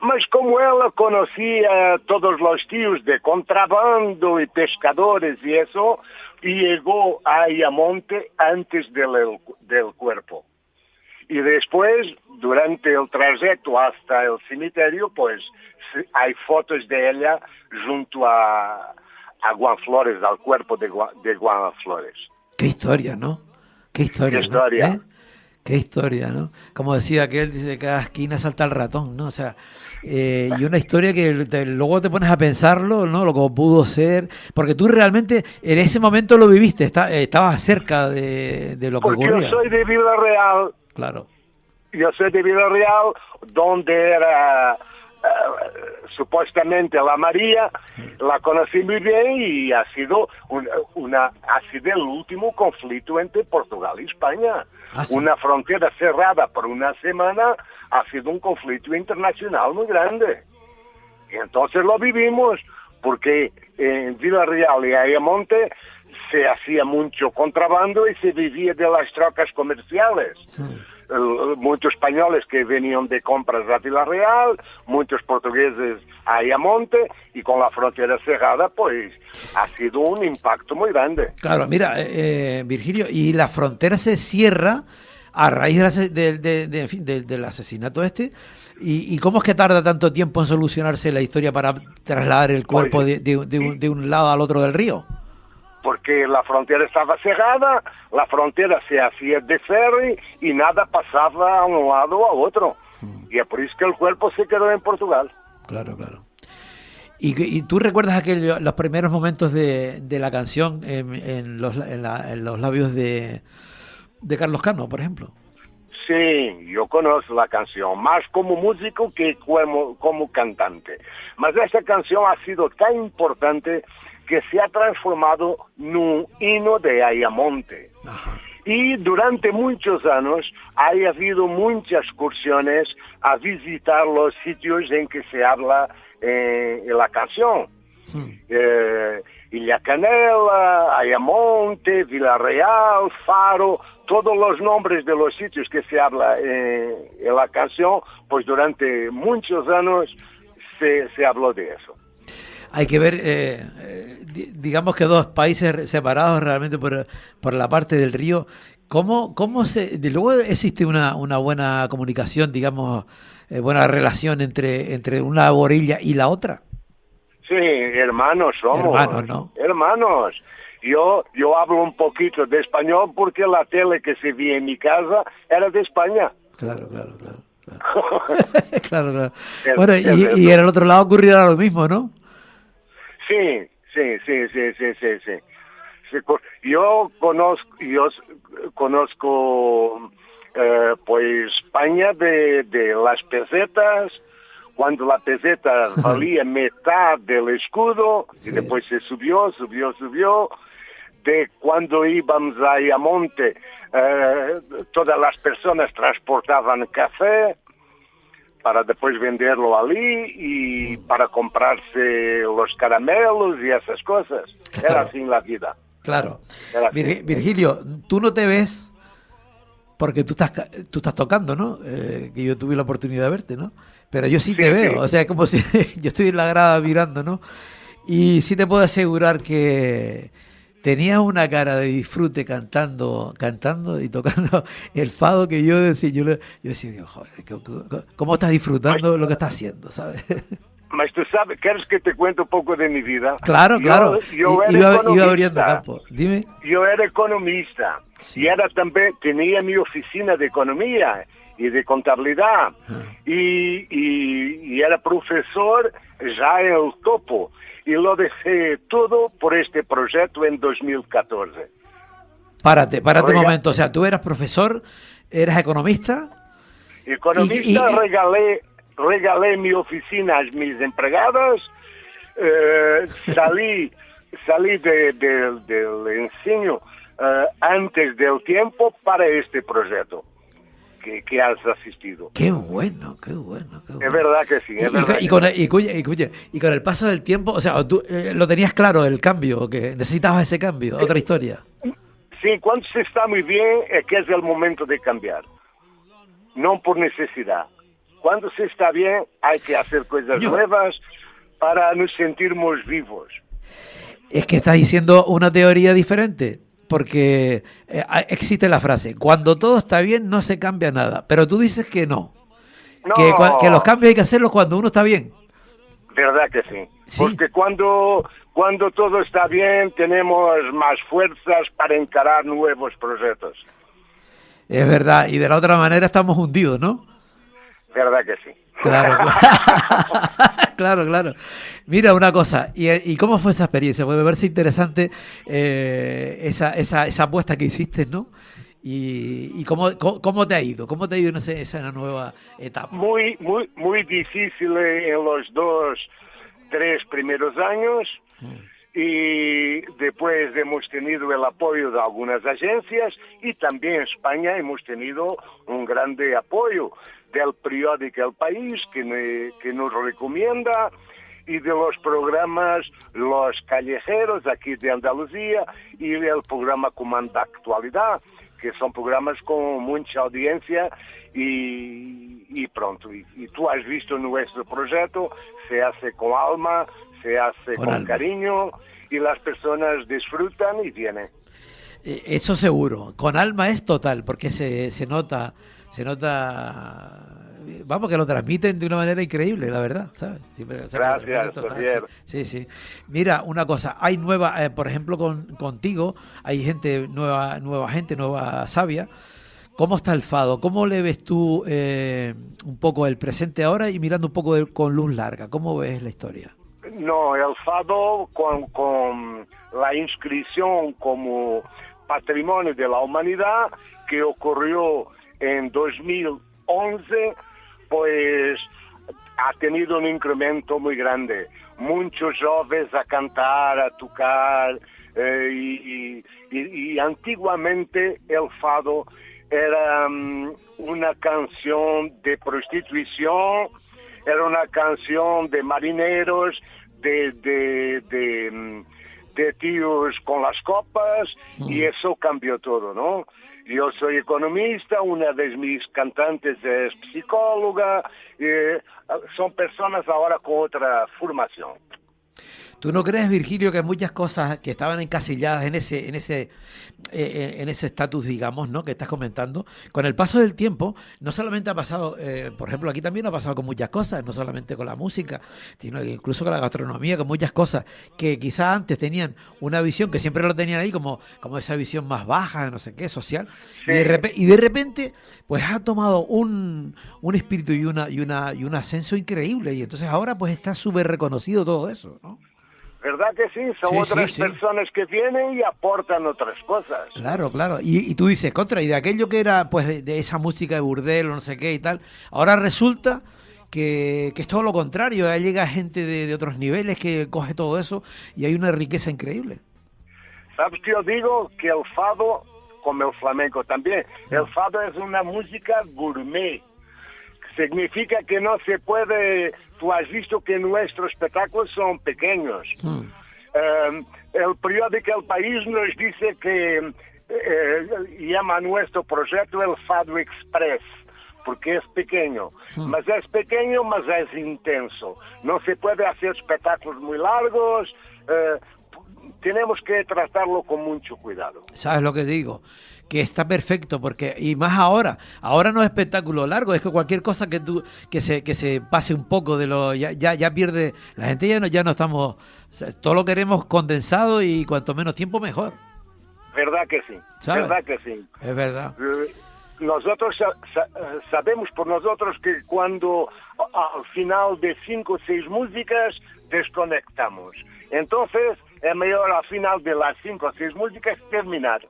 Mas como ella conocía a todos los tíos de contrabando y pescadores y eso, llegó a Ayamonte antes del cuerpo. Y después, durante el trayecto hasta el cementerio, pues hay fotos de ella junto a Juan Flores, al cuerpo de Juan Flores. Qué historia, ¿no? Qué historia. ¿No? Qué historia, ¿no? Como decía aquel, dice que cada esquina salta el ratón, ¿no? O sea, y una historia que luego te pones a pensarlo, ¿no? Lo que pudo ser, porque tú realmente en ese momento lo viviste, estabas cerca de lo que ocurría. Porque yo soy de Vila Real. Claro. Yo soy de Vila Real, donde era supuestamente la María, la conocí muy bien y ha sido el último conflicto entre Portugal y España. ¿Sí? Una frontera cerrada por una semana ha sido un conflicto internacional muy grande. Y entonces lo vivimos, porque en Vila Real y Ayamonte se hacía mucho contrabando y se vivía de las trocas comerciales. Sí. Muchos españoles que venían de compras a Vila Real, muchos portugueses a Ayamonte, y con la frontera cerrada, pues ha sido un impacto muy grande. Claro, mira, Virgilio, y la frontera se cierra a raíz del asesinato ¿y cómo es que tarda tanto tiempo en solucionarse la historia para trasladar el cuerpo de un lado al otro del río? Porque la frontera estaba cerrada, la frontera se hacía de ferry y nada pasaba a un lado o a otro. Y es por eso que el cuerpo se quedó en Portugal. Claro. ¿Y tú recuerdas los primeros momentos de la canción en los labios de Carlos Cano, por ejemplo? Sí, yo conozco la canción, más como músico que como cantante. Mas esta canción ha sido tan importante que se ha transformado en un himno de Ayamonte. Ajá. Y durante muchos años ha habido muchas excursiones a visitar los sitios en que se habla en la canción. Ilha Canela, Ayamonte, Vila Real, Faro, todos los nombres de los sitios que se habla en la canción, pues durante muchos años se habló de eso. Hay que ver, digamos que dos países separados realmente por la parte del río. Luego existe una buena comunicación, digamos, buena relación entre una orilla y la otra? Sí, hermanos somos. Hermanos, ¿no? Hermanos. Yo hablo un poquito de español porque la tele que se veía en mi casa era de España. Claro. Claro. Bueno, y en el otro lado ocurrirá lo mismo, ¿no? Sí. Yo conozco pues España de las pesetas, cuando la peseta valía mitad del escudo, sí. Y después se subió, de cuando íbamos a Ayamonte, todas las personas transportaban café, para después venderlo allí y para comprarse los caramelos y esas cosas. Claro. Era así la vida. Claro. Era así. Virgilio, tú no te ves porque tú estás tocando, ¿no? Que yo tuve la oportunidad de verte, ¿no? Pero yo sí te veo, sí. o sea, es como si yo estoy en la grada mirando, ¿no? Y sí te puedo asegurar que tenías una cara de disfrute cantando y tocando el fado que yo decía, yo decía, joder, ¿cómo estás disfrutando lo que estás haciendo, sabes? Mas tú sabes, ¿quieres que te cuente un poco de mi vida? Claro. Yo era iba economista. abriendo campo. Dime. Yo era economista y tenía mi oficina de economía y de contabilidad y era profesor ya en el topo y lo dejé todo por este proyecto en 2014. Párate un momento, o sea, tú eras profesor, eras economista. Economista, regalé mi oficina a mis empregados, salí del enseño antes del tiempo para este proyecto que has asistido. Qué bueno. Es verdad que sí. Y con el paso del tiempo, o sea, tú lo tenías claro el cambio, que necesitabas ese cambio, otra historia. Sí, cuando se está muy bien es que es el momento de cambiar, no por necesidad. Cuando se está bien hay que hacer cosas nuevas para nos sentirmos vivos. Es que estás diciendo una teoría diferente, porque existe la frase, cuando todo está bien no se cambia nada, pero tú dices que no. Que los cambios hay que hacerlos cuando uno está bien. Verdad que sí. Sí. Porque cuando todo está bien tenemos más fuerzas para encarar nuevos proyectos. Es verdad, y de la otra manera estamos hundidos, ¿no? Verdad que sí. Claro. Claro. Mira una cosa, ¿y cómo fue esa experiencia? Puede verse interesante esa apuesta que hiciste, ¿no? Y cómo te ha ido, en esa nueva etapa. Muy difícil en los 2-3 primeros años. Y después hemos tenido el apoyo de algunas agencias y también en España hemos tenido un grande apoyo del periódico El País que nos recomienda y de los programas Los Callejeros aquí de Andalucía y el programa Comanda Actualidad, que son programas con mucha audiencia y pronto. Y tú has visto nuestro proyecto, se hace con alma, se hace con cariño y las personas disfrutan y vienen. Eso seguro, con alma es total, porque se nota, vamos, que lo transmiten de una manera increíble, la verdad, ¿sabes? Gracias, Javier. Sí. Mira, una cosa, hay nueva, por ejemplo, contigo, hay gente nueva sabia. ¿Cómo está el fado? ¿Cómo le ves tú un poco el presente ahora y mirando un poco con luz larga? ¿Cómo ves la historia? No, el fado con la inscripción como Patrimonio de la Humanidad que ocurrió en 2011, pues ha tenido un incremento muy grande. Muchos jóvenes a cantar, a tocar, y antiguamente el fado era una canción de prostitución, era una canción de marineros, de tíos con las copas, y eso cambió todo, ¿no? Yo soy economista, una de mis cantantes es psicóloga, son personas ahora con otra formación. ¿Tú no crees, Virgilio, que muchas cosas que estaban encasilladas en ese estatus, digamos, ¿no?, que estás comentando, con el paso del tiempo, no solamente ha pasado, por ejemplo, aquí también ha pasado con muchas cosas, no solamente con la música, sino incluso con la gastronomía, con muchas cosas que quizás antes tenían una visión, que siempre lo tenían ahí como esa visión más baja, no sé qué, social, sí. y de repente, pues ha tomado un espíritu y un ascenso increíble, y entonces ahora pues está súper reconocido todo eso, ¿no? ¿Verdad que sí? Son otras personas que vienen y aportan otras cosas. Claro. Y tú dices, y de aquello que era pues de esa música de burdel o no sé qué y tal, ahora resulta que es todo lo contrario. Ahí llega gente de otros niveles que coge todo eso y hay una riqueza increíble. ¿Sabes qué yo digo? Que el fado, como el flamenco también, el fado es una música gourmet. Significa que no se puede... Tú has visto que nuestros espectáculos son pequeños. El periódico El País nos dice que llama a nuestro proyecto el Fado Express, porque es pequeño. Mas es pequeño, mas es intenso. No se puede hacer espectáculos muy largos. Tenemos que tratarlo con mucho cuidado. ¿Sabes lo que digo? Que está perfecto, porque y más ahora no es espectáculo largo, es que cualquier cosa que se pase un poco de lo ya pierde, la gente ya no estamos, o sea, todo lo queremos condensado y cuanto menos tiempo mejor. Verdad que sí, ¿sabes? Verdad que sí. Es verdad. Nosotros sabemos por nosotros que cuando al final de 5 o 6 músicas desconectamos. Entonces es mejor al final de las 5 o 6 músicas terminar.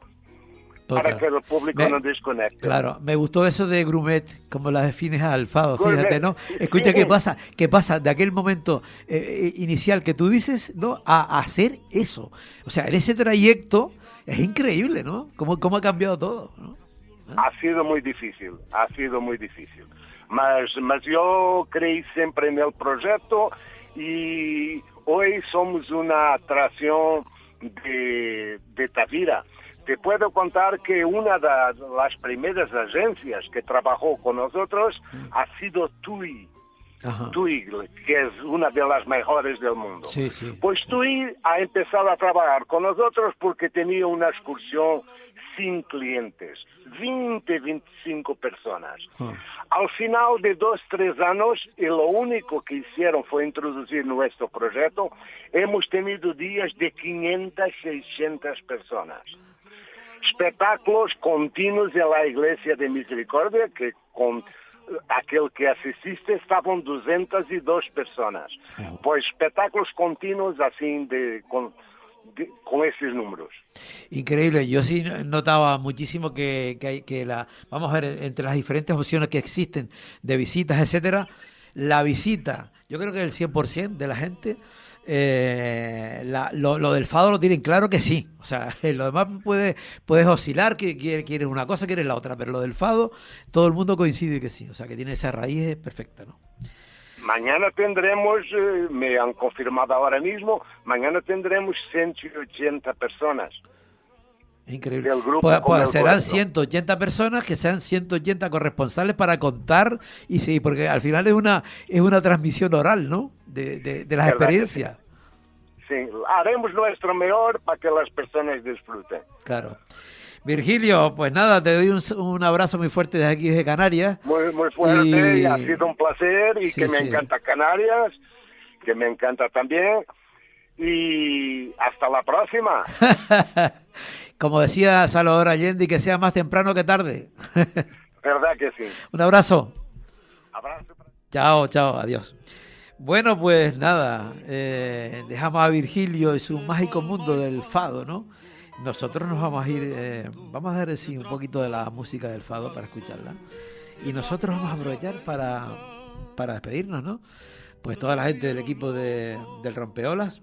Total. Para que el público no desconecte. Claro, me gustó eso de Grumet, como la defines a Alfado, fíjate, ¿no? Escucha, ¿qué pasa de aquel momento inicial que tú dices, ¿no? A hacer eso. O sea, en ese trayecto es increíble, ¿no? Cómo ha cambiado todo, ¿no? Ha sido muy difícil. Mas yo creí siempre en el proyecto y hoy somos una atracción de Tavira. Te puedo contar que una de las primeras agencias que trabajó con nosotros ha sido TUI. TUI, que es una de las mejores del mundo. Sí, sí. Pues TUI ha empezado a trabajar con nosotros porque tenía una excursión sin clientes, 25 personas. Al final de 2-3 años, y lo único que hicieron fue introducir nuestro proyecto, hemos tenido días de 500, 600 personas. Espectáculos continuos en la Iglesia de Misericordia, que con aquel que asististe estaban 202 personas. Pues espectáculos continuos así con esos números. Increíble, yo sí notaba muchísimo vamos a ver, entre las diferentes opciones que existen de visitas, etcétera, la visita, yo creo que el 100% de la gente, lo del fado lo tienen claro que sí, o sea, lo demás puedes oscilar, que quieres una cosa, quieres la otra, pero lo del fado, todo el mundo coincide que sí, o sea, que tiene esa raíz perfecta, ¿no? Mañana tendremos, me han confirmado ahora mismo, mañana tendremos 180 personas. Increíble. Pues serán 180 personas, que sean 180 corresponsales para contar y sí, porque al final es una transmisión oral, ¿no? De las experiencias. Sí, haremos nuestro mejor para que las personas disfruten. Claro. Virgilio, pues nada, te doy un abrazo muy fuerte desde aquí, desde Canarias. Muy fuerte, y ha sido un placer y sí, que me encanta Canarias, que me encanta también. Y hasta la próxima. Como decía Salvador Allende, que sea más temprano que tarde. Verdad que sí. Un abrazo. Abrazo. Chao, adiós. Bueno, pues nada, dejamos a Virgilio y su mágico mundo del fado, ¿no? Nosotros nos vamos a ir, vamos a dar sí, un poquito de la música del fado para escucharla. Y nosotros vamos a aprovechar para despedirnos, ¿no? Pues toda la gente del equipo del Rompeolas,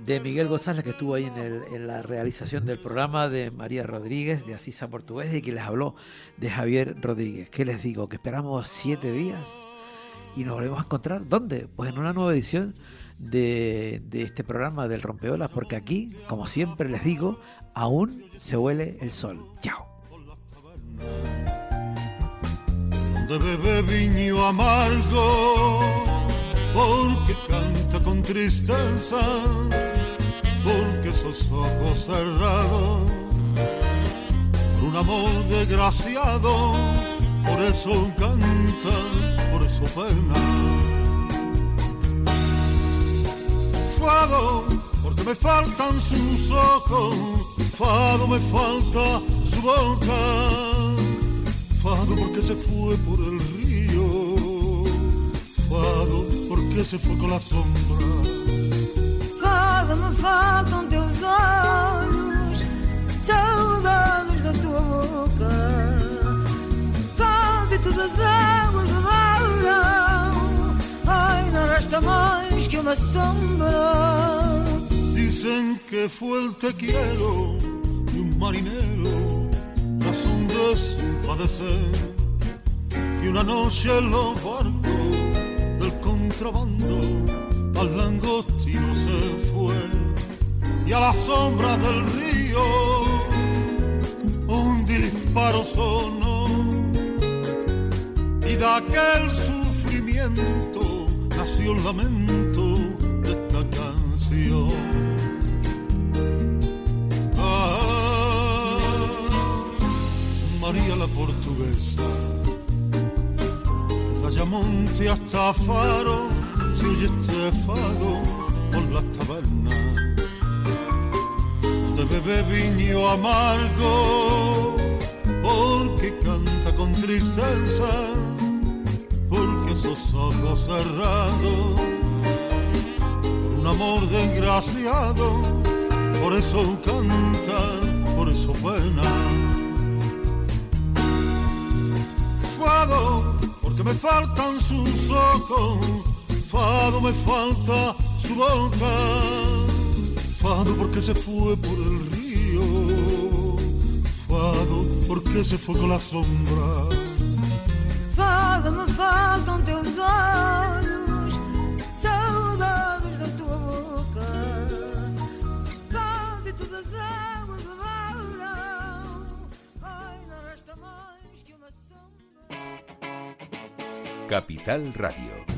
de Miguel González, que estuvo ahí en la realización del programa, de María Rodríguez, de Asisa Portugués, y que les habló de Javier Rodríguez. ¿Qué les digo? Que esperamos 7 días y nos volvemos a encontrar. ¿Dónde? Pues en una nueva edición de este programa del Rompeolas, porque aquí, como siempre les digo, aún se huele el sol. Chao. De bebé viño amargo, porque canta con tristeza, porque esos ojos cerrados, por un amor desgraciado, por eso canta, por eso pena. Fado, porque me faltan sus ojos, fado me falta su boca, fado porque se fue por el río, fado porque se fue con la sombra. Fado, me faltam teus olhos, saudades da tua boca, fado e todas as águas rodaram, ai, não resta mais que uma sombra. Dicen que fue el te quiero de un marinero, razón de su padecer, y una noche en los barcos del contrabando al langostino se fue, y a la sombra del río un disparo sonó, y de aquel sufrimiento nació el lamento de esta canción. María la portuguesa, de Ayamonte hasta Faro, se oye este fado por las tabernas, de bebe viño amargo, porque canta con tristeza, porque esos ojos cerrados, por un amor desgraciado, por eso canta, por eso pena. Fado, porque me faltan sus ojos, fado me falta su boca, fado porque se fue por el río, fado porque se fue con la sombra. Fado, me faltam teus olhos, saudades da tua boca, fado e todas as águas rodaram, ai, não resta mais que uma sombra. Capital Radio.